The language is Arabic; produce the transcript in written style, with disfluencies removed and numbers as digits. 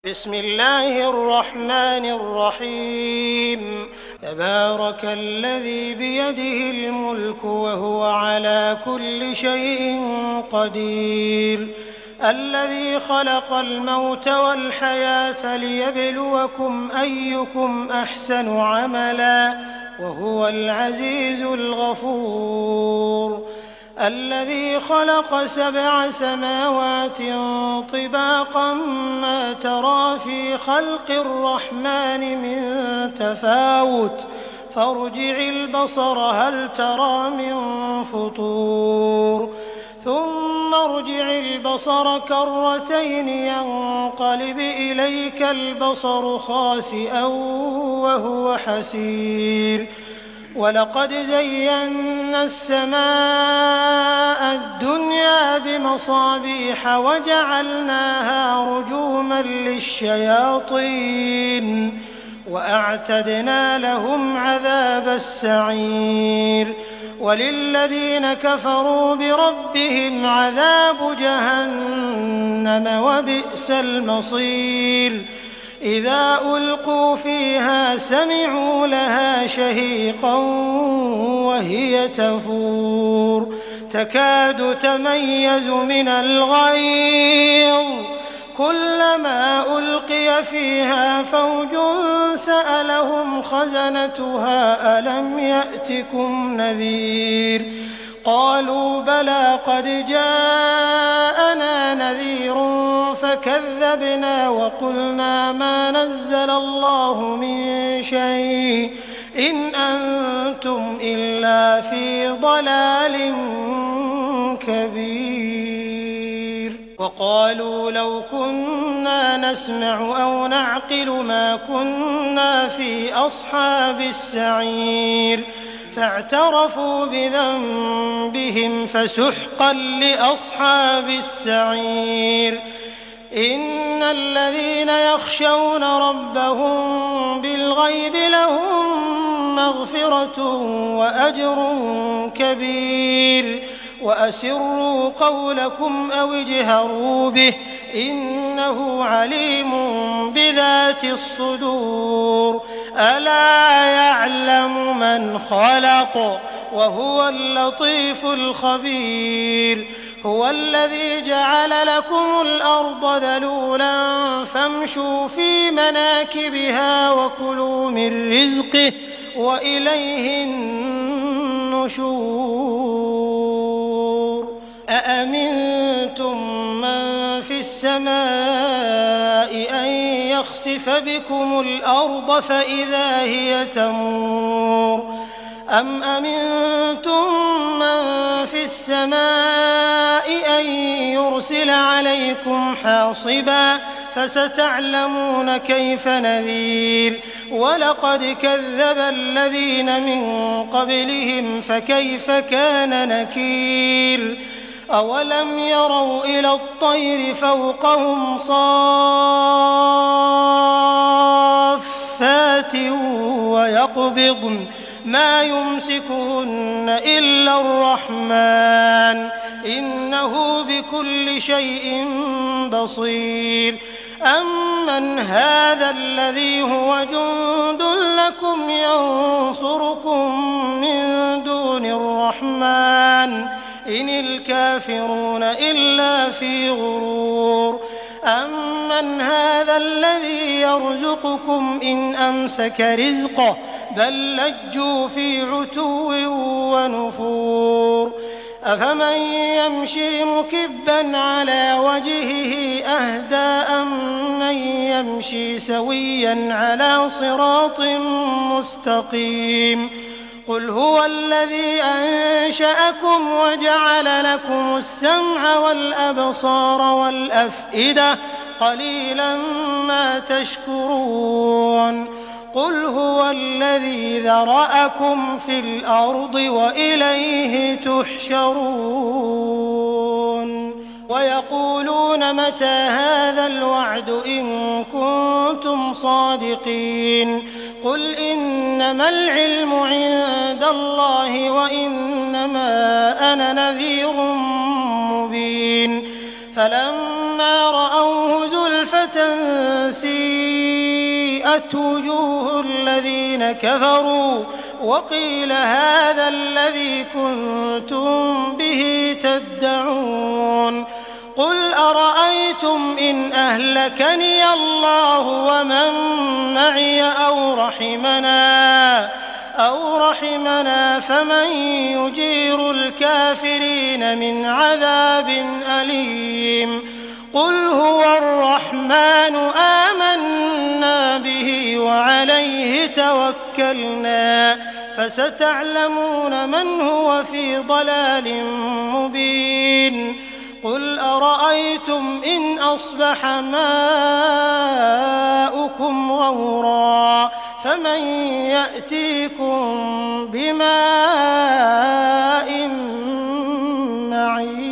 بسم الله الرحمن الرحيم تبارك الذي بيده الملك وهو على كل شيء قدير الذي خلق الموت والحياة ليبلوكم أيكم أحسن عملا وهو العزيز الغفور الذي خلق 7 سماوات طباقا ما ترى في خلق الرحمن من تفاوت فارجع البصر هل ترى من فطور ثم ارجع البصر كرتين ينقلب إليك البصر خاسئا وهو حسير ولقد زينا السماء الدنيا بمصابيح وجعلناها رجوما للشياطين وأعتدنا لهم عذاب السعير وللذين كفروا بربهم عذاب جهنم وبئس المصير إذا ألقوا فيها سمعوا لها شهيقا وهي تفور تكاد تميز من الغيظ كلما ألقي فيها فوج سألهم خزنتها ألم يأتكم نذير قالوا بلى قد جاءنا نذير فكذبنا وقلنا ما نزل الله من شيء إن أنتم إلا في ضلال كبير وقالوا لو كنا نسمع أو نعقل ما كنا في أصحاب السعير فاعترفوا بذنبهم فسحقا لأصحاب السعير إن الذين يخشون ربهم بالغيب لهم مغفرة وأجر كبير وأسروا قولكم أو اجهروا به إنه عليم بذات الصدور ألا يعلم من خلق وهو اللطيف الخبير هو الذي جعل لكم الأرض ذلولا فامشوا في مناكبها وكلوا من رزقه وإليه النشور أأمنتم من في السماء أن يخسف بكم الأرض فإذا هي تمور أم أمنتم من في السماء أن يرسل عليكم حاصبا فستعلمون كيف نذير ولقد كذب الذين من قبلهم فكيف كان نكير أولم يروا إلى الطير فوقهم صافات ويقبضن ما يمسكهن إلا الرحمن إنه بكل شيء بصير أمن هذا الذي هو جند لكم ينصركم من دون الرحمن إن الكافرون إلا في غرور أمن هذا الذي يرزقكم إن أمسك رزقه بل لجوا في عتو ونفور أفمن يمشي مكبا على وجهه أهدى أمن يمشي سويا على صراط مستقيم قل هو الذي أنشأكم وجعل لكم السمع والأبصار والأفئدة قليلا ما تشكرون قل هو الذي ذرأكم في الأرض وإليه تحشرون ويقولون متى هذا الوعد إن كنتم صادقين قل إنما العلم عند الله وإنما أنا نذير مبين فلما رأوه زلفة سيئت وجوه الذين كفروا وقيل هذا الذي كنتم به تدعون قل أرأيتم إن أهلكني الله ومن معي أو رحمنا فمن يجير الكافرين من عذاب أليم قل هو الرحمن آمنا به وعليه توكلنا فستعلمون من هو في ضلال مبين قل أرأيتم إن أصبح ماؤكم غورا فمن يأتيكم بماء معين